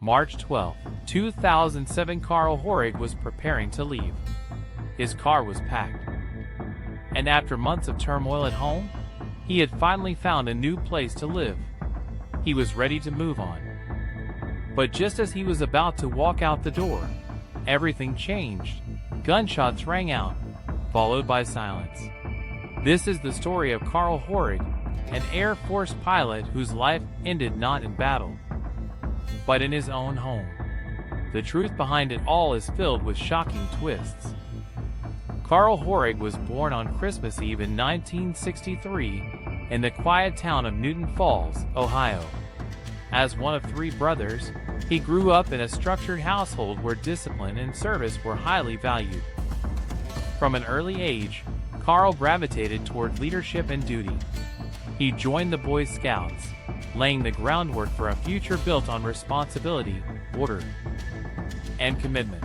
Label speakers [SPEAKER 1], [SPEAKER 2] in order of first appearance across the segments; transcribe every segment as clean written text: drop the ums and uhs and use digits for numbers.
[SPEAKER 1] March 12, 2007. Karl Hoerig was preparing to leave. His car was packed, and after months of turmoil at home, he had finally found a new place to live. He was ready to move on. But just as he was about to walk out the door, everything changed. Gunshots rang out, followed by silence. This is the story of Karl Hoerig, an Air Force pilot whose life ended not in battle, but in his own home. The truth behind it all is filled with shocking twists. Karl Hoerig was born on Christmas Eve in 1963 in the quiet town of Newton Falls, Ohio. As one of three brothers, he grew up in a structured household where discipline and service were highly valued. From an early age, Karl gravitated toward leadership and duty. He joined the Boy Scouts, laying the groundwork for a future built on responsibility, order, and commitment.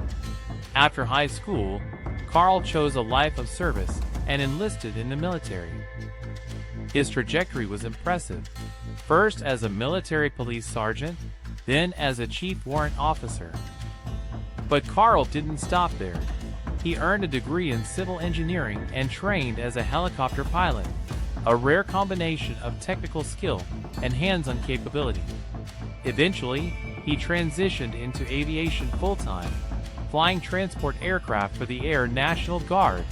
[SPEAKER 1] After high school, Karl chose a life of service and enlisted in the military. His trajectory was impressive, first as a military police sergeant, then as a chief warrant officer. But Karl didn't stop there. He earned a degree in civil engineering and trained as a helicopter pilot, a rare combination of technical skill and hands-on capability. Eventually, he transitioned into aviation full-time, flying transport aircraft for the Air National Guard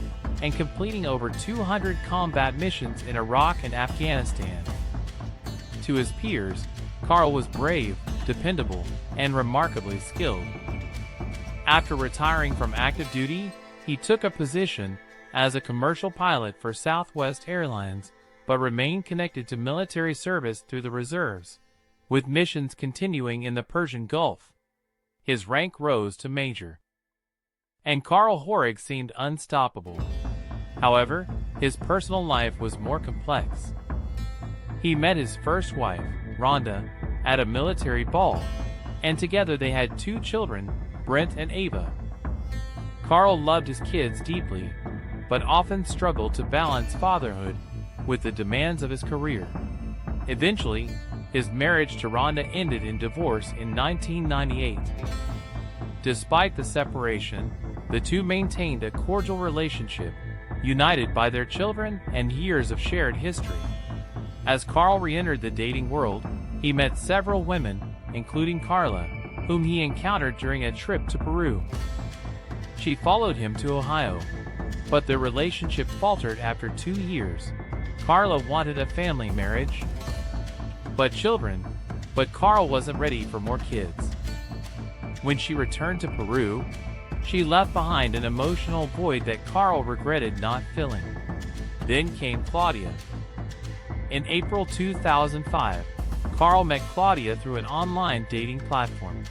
[SPEAKER 1] and completing over 200 combat missions in Iraq and Afghanistan. To his peers, Karl was brave, dependable, and remarkably skilled. After retiring from active duty, he took a position as a commercial pilot for Southwest Airlines, but remained connected to military service through the reserves, with missions continuing in the Persian Gulf. His rank rose to major, and Karl Hoerig seemed unstoppable. However, his personal life was more complex. He met his first wife, Rhonda, at a military ball, and together they had two children, Brent and Ava. Karl loved his kids deeply, but often struggled to balance fatherhood with the demands of his career. Eventually, his marriage to Rhonda ended in divorce in 1998. Despite the separation, the two maintained a cordial relationship, united by their children and years of shared history. As Karl re-entered the dating world, he met several women, including Carla, whom he encountered during a trip to Peru. She followed him to Ohio, but their relationship faltered after 2 years. Carla wanted a family marriage, but Karl wasn't ready for more kids. When she returned to Peru, she left behind an emotional void that Karl regretted not filling. Then came Claudia. In April 2005, Karl met Claudia through an online dating platform.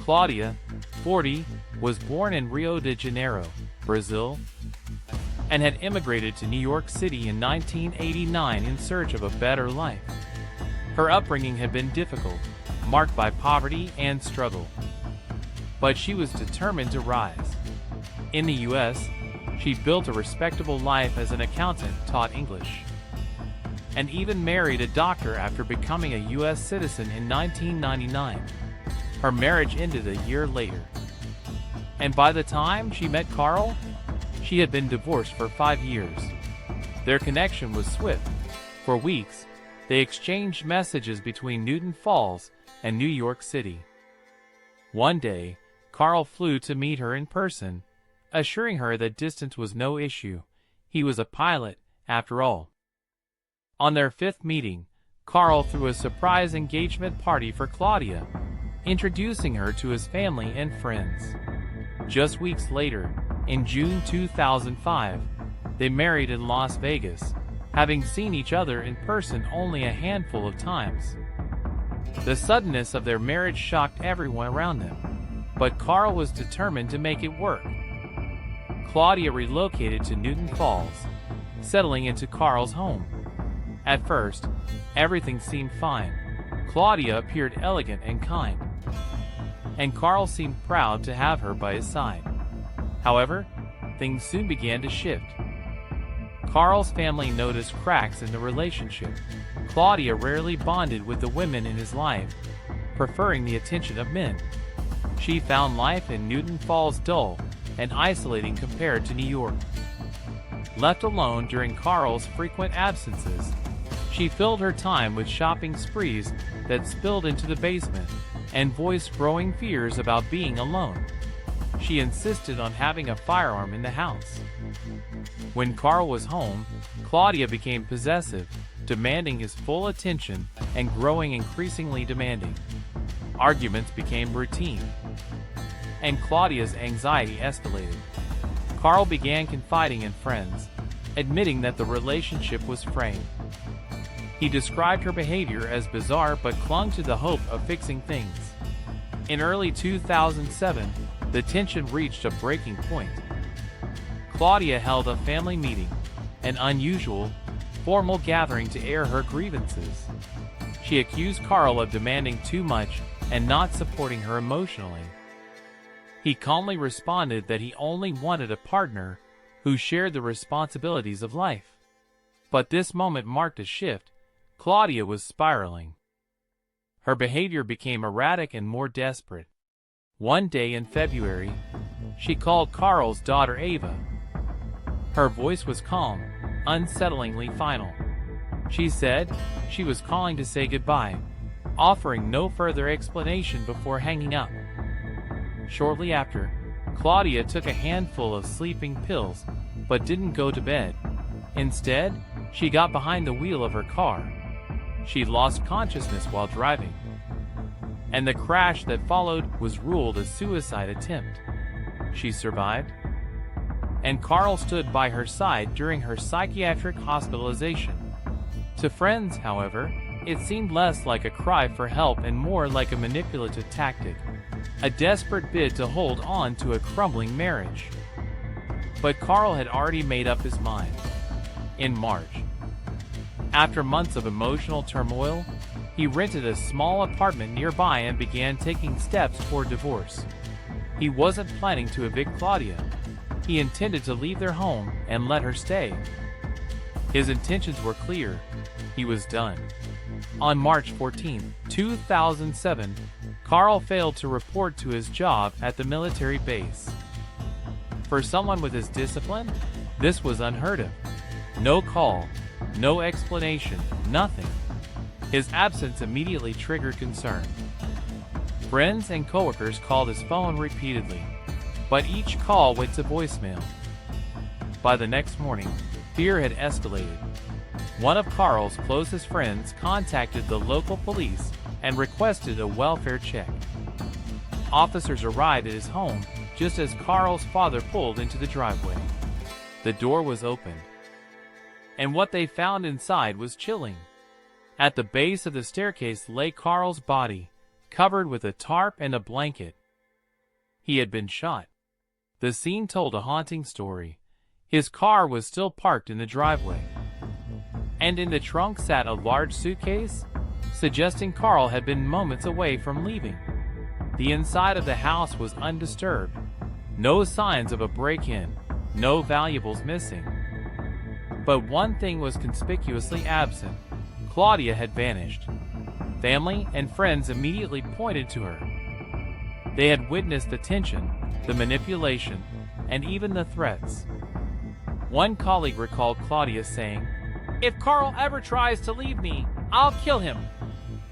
[SPEAKER 1] Claudia, 40, was born in Rio de Janeiro, Brazil, and had immigrated to New York City in 1989 in search of a better life. Her upbringing had been difficult, marked by poverty and struggle. But she was determined to rise. In the U.S., she built a respectable life as an accountant, taught English, and even married a doctor after becoming a U.S. citizen in 1999. Her marriage ended a year later, and by the time she met Karl, she had been divorced for 5 years. Their connection was swift. For weeks, they exchanged messages between Newton Falls and New York City. One day, Karl flew to meet her in person, assuring her that distance was no issue. He was a pilot, after all. On their 5th meeting, Karl threw a surprise engagement party for Claudia, introducing her to his family and friends. Just weeks later, in June 2005, they married in Las Vegas, having seen each other in person only a handful of times. The suddenness of their marriage shocked everyone around them, but Karl was determined to make it work. Claudia relocated to Newton Falls, settling into Karl's home. At first, everything seemed fine. Claudia appeared elegant and kind, and Karl seemed proud to have her by his side. However, things soon began to shift. Karl's family noticed cracks in the relationship. Claudia rarely bonded with the women in his life, preferring the attention of men. She found life in Newton Falls dull and isolating compared to New York. Left alone during Karl's frequent absences, she filled her time with shopping sprees that spilled into the basement and voiced growing fears about being alone. She insisted on having a firearm in the house. When Karl was home, Claudia became possessive, demanding his full attention and growing increasingly demanding. Arguments became routine, and Claudia's anxiety escalated. Karl began confiding in friends, admitting that the relationship was fraying. He described her behavior as bizarre but clung to the hope of fixing things. In early 2007, the tension reached a breaking point. Claudia held a family meeting, an unusual, formal gathering to air her grievances. She accused Karl of demanding too much and not supporting her emotionally. He calmly responded that he only wanted a partner who shared the responsibilities of life. But this moment marked a shift. Claudia was spiraling. Her behavior became erratic and more desperate. One day in February, she called Karl's daughter Ava. Her voice was calm, unsettlingly final. She said she was calling to say goodbye, offering no further explanation before hanging up. Shortly after, Claudia took a handful of sleeping pills, but didn't go to bed. Instead, she got behind the wheel of her car. She lost consciousness while driving, and the crash that followed was ruled a suicide attempt. She survived, and Karl stood by her side during her psychiatric hospitalization. To friends, however, it seemed less like a cry for help and more like a manipulative tactic, a desperate bid to hold on to a crumbling marriage. But Karl had already made up his mind. In March, after months of emotional turmoil, he rented a small apartment nearby and began taking steps toward divorce. He wasn't planning to evict Claudia. He intended to leave their home and let her stay. His intentions were clear. He was done. On March 14, 2007, Karl failed to report to his job at the military base. For someone with his discipline, this was unheard of. No call, no explanation, nothing. His absence immediately triggered concern. Friends and coworkers called his phone repeatedly, but each call went to voicemail. By the next morning, fear had escalated. One of Karl's closest friends contacted the local police and requested a welfare check. Officers arrived at his home just as Karl's father pulled into the driveway. The door was opened, and what they found inside was chilling. At the base of the staircase lay Karl's body, covered with a tarp and a blanket. He had been shot. The scene told a haunting story. His car was still parked in the driveway, and in the trunk sat a large suitcase, suggesting Karl had been moments away from leaving. The inside of the house was undisturbed. No signs of a break-in, no valuables missing. But one thing was conspicuously absent. Claudia had vanished. Family and friends immediately pointed to her. They had witnessed the tension, the manipulation, and even the threats. One colleague recalled Claudia saying, "If Karl ever tries to leave me, I'll kill him."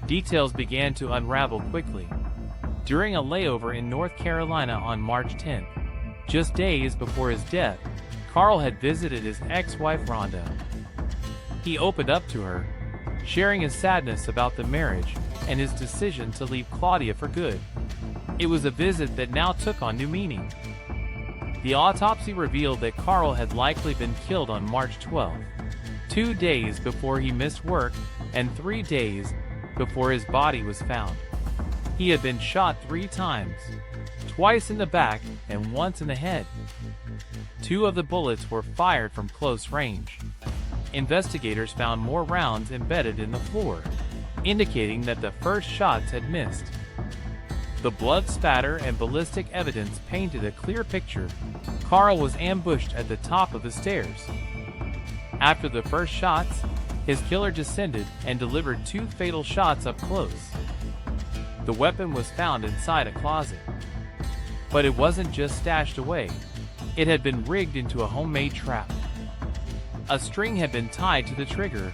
[SPEAKER 1] Details began to unravel quickly. During a layover in North Carolina on March 10th, just days before his death, Karl had visited his ex-wife Rhonda. He opened up to her, sharing his sadness about the marriage and his decision to leave Claudia for good. It was a visit that now took on new meaning. The autopsy revealed that Karl had likely been killed on March 12th, 2 days before he missed work and 3 days before his body was found. He had been shot 3 times, twice in the back and once in the head. 2 of the bullets were fired from close range. Investigators found more rounds embedded in the floor, indicating that the first shots had missed. The blood spatter and ballistic evidence painted a clear picture. Karl was ambushed at the top of the stairs. After the first shots, his killer descended and delivered 2 fatal shots up close. The weapon was found inside a closet. But it wasn't just stashed away. It had been rigged into a homemade trap. A string had been tied to the trigger,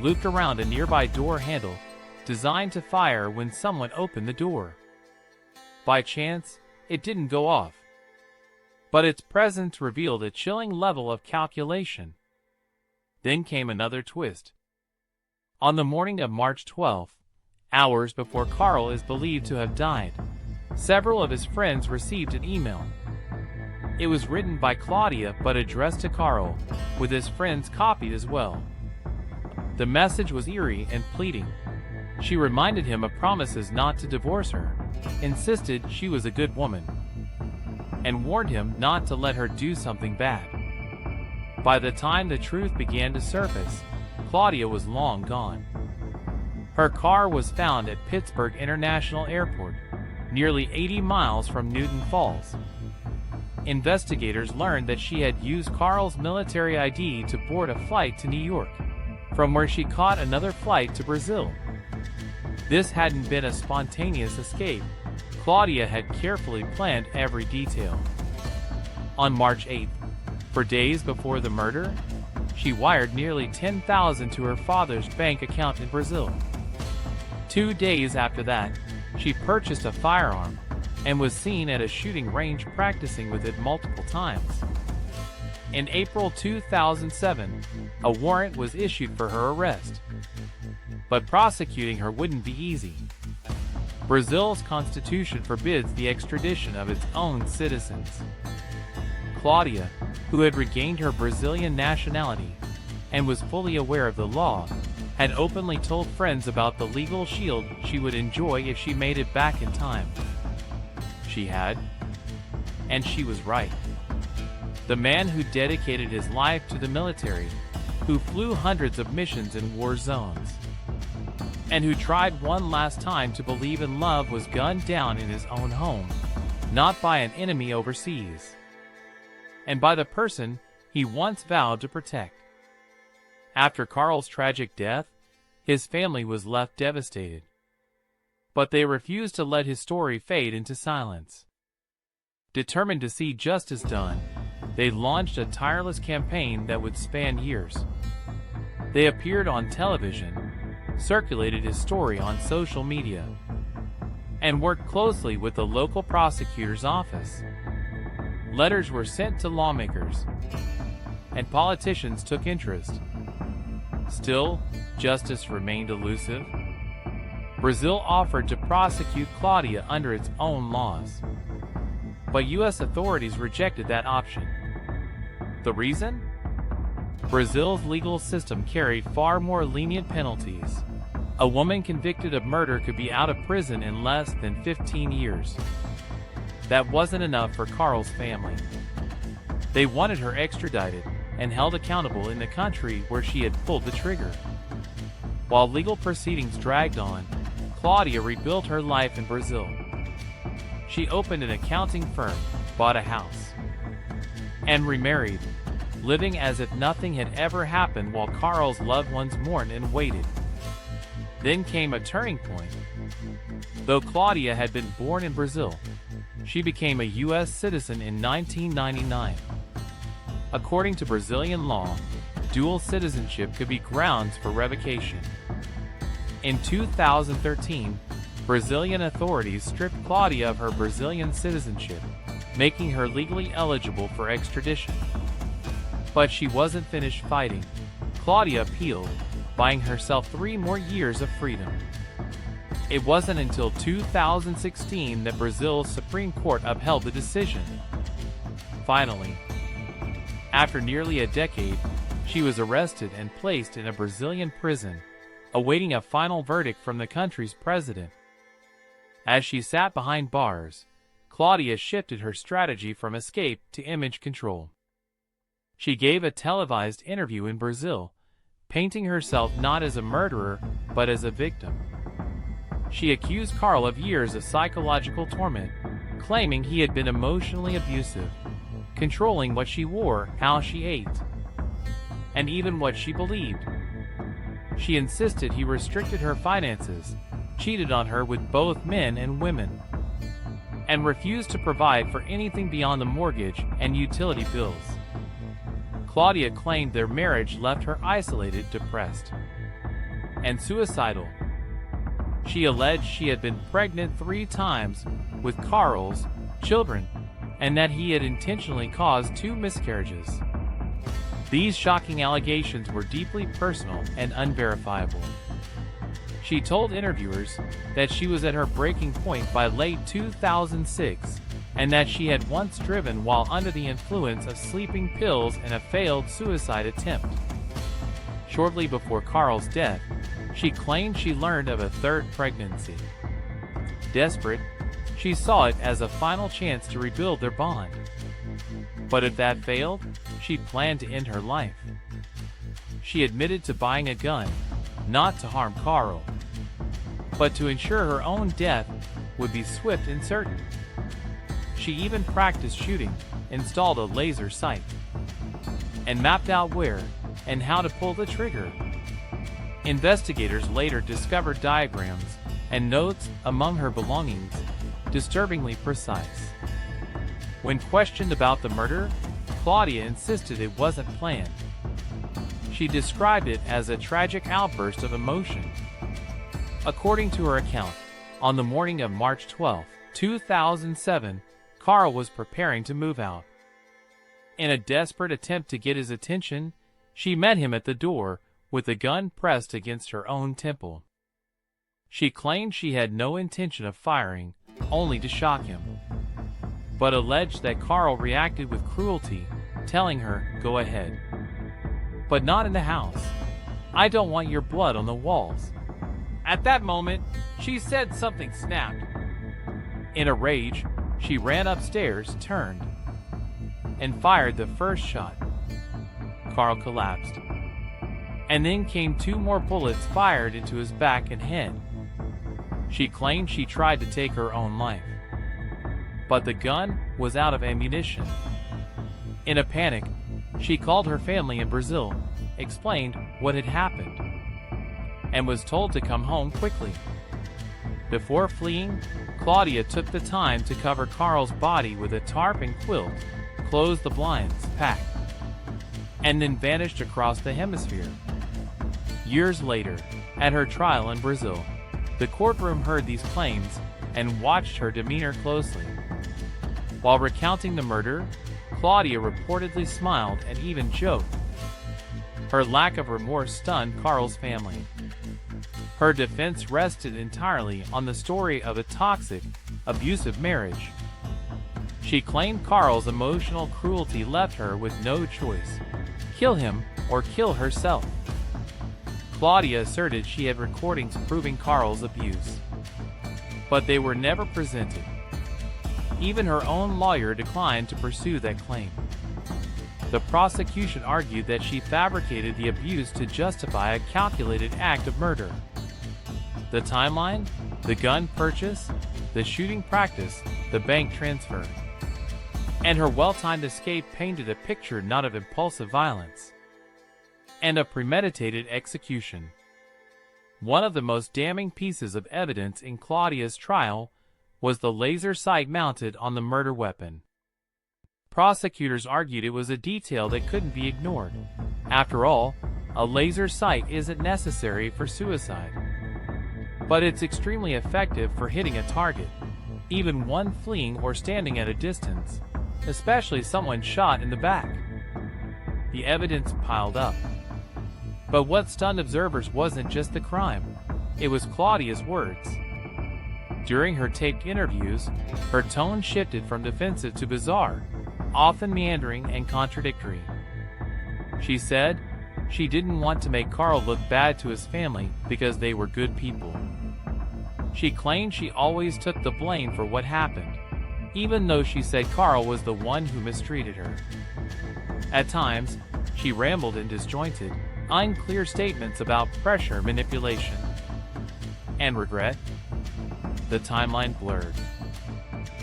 [SPEAKER 1] looped around a nearby door handle, designed to fire when someone opened the door. By chance, it didn't go off. But its presence revealed a chilling level of calculation. Then came another twist. On the morning of March 12th, hours before Karl is believed to have died, several of his friends received an email. It was written by Claudia but addressed to Karl, with his friends copied as well. The message was eerie and pleading. She reminded him of promises not to divorce her, insisted she was a good woman, and warned him not to let her do something bad. By the time the truth began to surface, Claudia was long gone. Her car was found at Pittsburgh International Airport, nearly 80 miles from Newton Falls. Investigators learned that she had used Karl's military ID to board a flight to New York, from where she caught another flight to Brazil. This hadn't been a spontaneous escape. Claudia had carefully planned every detail. On March 8th, for days before the murder, she wired nearly $10,000 to her father's bank account in Brazil. 2 days after that, she purchased a firearm and was seen at a shooting range practicing with it multiple times. In April 2007, a warrant was issued for her arrest. But prosecuting her wouldn't be easy. Brazil's constitution forbids the extradition of its own citizens. Claudia, who had regained her Brazilian nationality and was fully aware of the law, had openly told friends about the legal shield she would enjoy if she made it back in time. She had, and she was right. The man who dedicated his life to the military, who flew hundreds of missions in war zones, and who tried one last time to believe in love, was gunned down in his own home, not by an enemy overseas, and by the person he once vowed to protect. After Karl's tragic death, his family was left devastated. But they refused to let his story fade into silence. Determined to see justice done, they launched a tireless campaign that would span years. They appeared on television, circulated his story on social media, and worked closely with the local prosecutor's office. Letters were sent to lawmakers, and politicians took interest. Still, justice remained elusive. Brazil offered to prosecute Claudia under its own laws, but U.S. authorities rejected that option. The reason? Brazil's legal system carried far more lenient penalties. A woman convicted of murder could be out of prison in less than 15 years. That wasn't enough for Karl's family. They wanted her extradited and held accountable in the country where she had pulled the trigger. While legal proceedings dragged on, Claudia rebuilt her life in Brazil. She opened an accounting firm, bought a house, and remarried, living as if nothing had ever happened while Karl's loved ones mourned and waited. Then came a turning point. Though Claudia had been born in Brazil, she became a U.S. citizen in 1999. According to Brazilian law, dual citizenship could be grounds for revocation. In 2013, Brazilian authorities stripped Claudia of her Brazilian citizenship, making her legally eligible for extradition. But she wasn't finished fighting. Claudia appealed, buying herself 3 more years of freedom. It wasn't until 2016 that Brazil's Supreme Court upheld the decision. Finally, after nearly a decade, she was arrested and placed in a Brazilian prison, awaiting a final verdict from the country's president. As she sat behind bars, Claudia shifted her strategy from escape to image control. She gave a televised interview in Brazil, painting herself not as a murderer, but as a victim. She accused Karl of years of psychological torment, claiming he had been emotionally abusive, controlling what she wore, how she ate, and even what she believed. She insisted he restricted her finances, cheated on her with both men and women, and refused to provide for anything beyond the mortgage and utility bills. Claudia claimed their marriage left her isolated, depressed, and suicidal. She alleged she had been pregnant 3 times with Karl's children, and that he had intentionally caused 2 miscarriages. These shocking allegations were deeply personal and unverifiable. She told interviewers that she was at her breaking point by late 2006, and that she had once driven while under the influence of sleeping pills in a failed suicide attempt. Shortly before Karl's death, she claimed she learned of a 3rd pregnancy. Desperate, she saw it as a final chance to rebuild their bond. But if that failed, she planned to end her life. She admitted to buying a gun, not to harm Karl, but to ensure her own death would be swift and certain. She even practiced shooting, installed a laser sight, and mapped out where and how to pull the trigger. Investigators later discovered diagrams and notes among her belongings, disturbingly precise. When questioned about the murder, Claudia insisted it wasn't planned. She described it as a tragic outburst of emotion. According to her account, on the morning of March 12, 2007, Karl was preparing to move out. In a desperate attempt to get his attention, she met him at the door with the gun pressed against her own temple. She claimed she had no intention of firing, only to shock him, but alleged that Karl reacted with cruelty, telling her, "Go ahead, but not in the house. I don't want your blood on the walls." At that moment, she said something snapped. In a rage, she ran upstairs, turned, and fired the first shot. Karl collapsed, and then came 2 more bullets fired into his back and head. She claimed she tried to take her own life, but the gun was out of ammunition. In a panic, she called her family in Brazil, explained what had happened, and was told to come home quickly. Before fleeing, Claudia took the time to cover Karl's body with a tarp and quilt, closed the blinds, packed, and then vanished across the hemisphere. Years later, at her trial in Brazil, the courtroom heard these claims and watched her demeanor closely. While recounting the murder, Claudia reportedly smiled and even joked. Her lack of remorse stunned Karl's family. Her defense rested entirely on the story of a toxic, abusive marriage. She claimed Karl's emotional cruelty left her with no choice: kill him or kill herself. Claudia asserted she had recordings proving Karl's abuse, but they were never presented. Even her own lawyer declined to pursue that claim. The prosecution argued that she fabricated the abuse to justify a calculated act of murder. The timeline, the gun purchase, the shooting practice, the bank transfer, and her well-timed escape painted a picture not of impulsive violence, and of premeditated execution. One of the most damning pieces of evidence in Claudia's trial was the laser sight mounted on the murder weapon. Prosecutors argued it was a detail that couldn't be ignored. After all, a laser sight isn't necessary for suicide, but it's extremely effective for hitting a target, even one fleeing or standing at a distance, especially someone shot in the back. The evidence piled up. But what stunned observers wasn't just the crime, it was Claudia's words. During her taped interviews, her tone shifted from defensive to bizarre, often meandering and contradictory. She said she didn't want to make Karl look bad to his family because they were good people. She claimed she always took the blame for what happened, even though she said Karl was the one who mistreated her. At times, she rambled in disjointed, unclear statements about pressure, manipulation, and regret. The timeline blurred,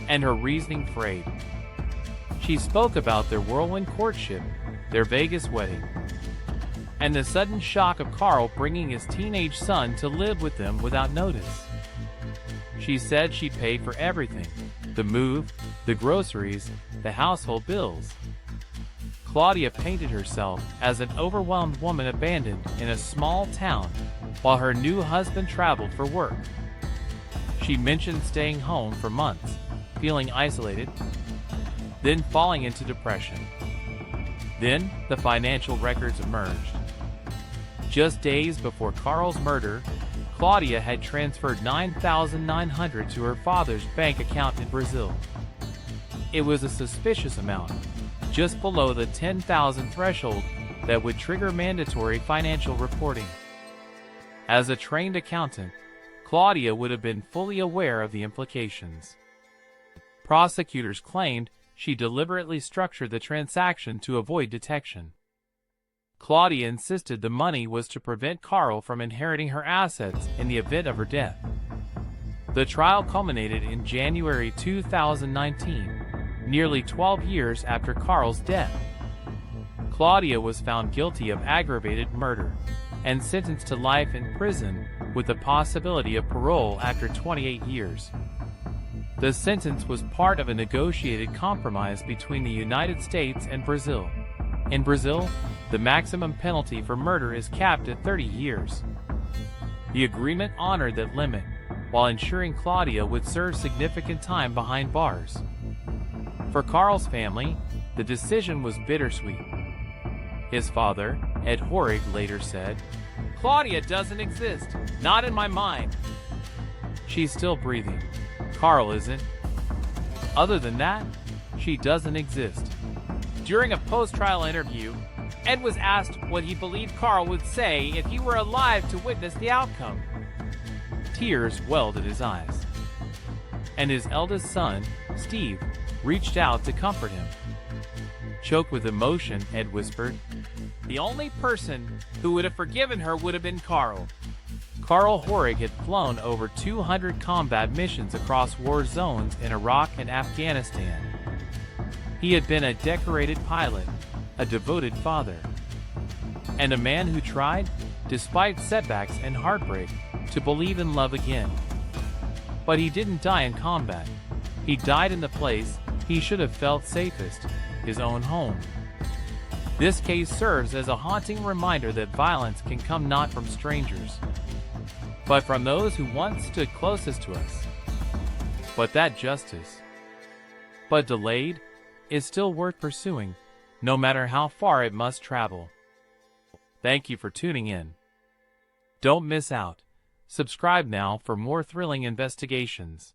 [SPEAKER 1] and her reasoning frayed. She spoke about their whirlwind courtship, their Vegas wedding, and the sudden shock of Karl bringing his teenage son to live with them without notice. She said she'd pay for everything: the move, the groceries, the household bills. Claudia painted herself as an overwhelmed woman abandoned in a small town while her new husband traveled for work. She mentioned staying home for months, feeling isolated, then falling into depression. Then the financial records emerged. Just days before Karl's murder, Claudia had transferred $9,900 to her father's bank account in Brazil. It was a suspicious amount, just below the $10,000 threshold that would trigger mandatory financial reporting. As a trained accountant, Claudia would have been fully aware of the implications. Prosecutors claimed she deliberately structured the transaction to avoid detection. Claudia insisted the money was to prevent Karl from inheriting her assets in the event of her death. The trial culminated in January 2019, nearly 12 years after Karl's death. Claudia was found guilty of aggravated murder and sentenced to life in prison with the possibility of parole after 28 years. The sentence was part of a negotiated compromise between the United States and Brazil. In Brazil, the maximum penalty for murder is capped at 30 years. The agreement honored that limit, while ensuring Claudia would serve significant time behind bars. For Karl's family, the decision was bittersweet. His father, Ed Hoerig, later said, "Claudia doesn't exist, not in my mind. She's still breathing. Karl isn't. Other than that, she doesn't exist." During a post-trial interview, Ed was asked what he believed Karl would say if he were alive to witness the outcome. Tears welled at his eyes, and his eldest son, Steve, reached out to comfort him. Choked with emotion, Ed whispered, "The only person who would have forgiven her would have been Karl." Karl Hoerig had flown over 200 combat missions across war zones in Iraq and Afghanistan. He had been a decorated pilot, a devoted father, and a man who tried, despite setbacks and heartbreak, to believe in love again. But he didn't die in combat. He died in the place he should have felt safest, his own home. This case serves as a haunting reminder that violence can come not from strangers, but from those who once stood closest to us. But that justice, but delayed, is still worth pursuing, no matter how far it must travel. Thank you for tuning in. Don't miss out. Subscribe now for more thrilling investigations.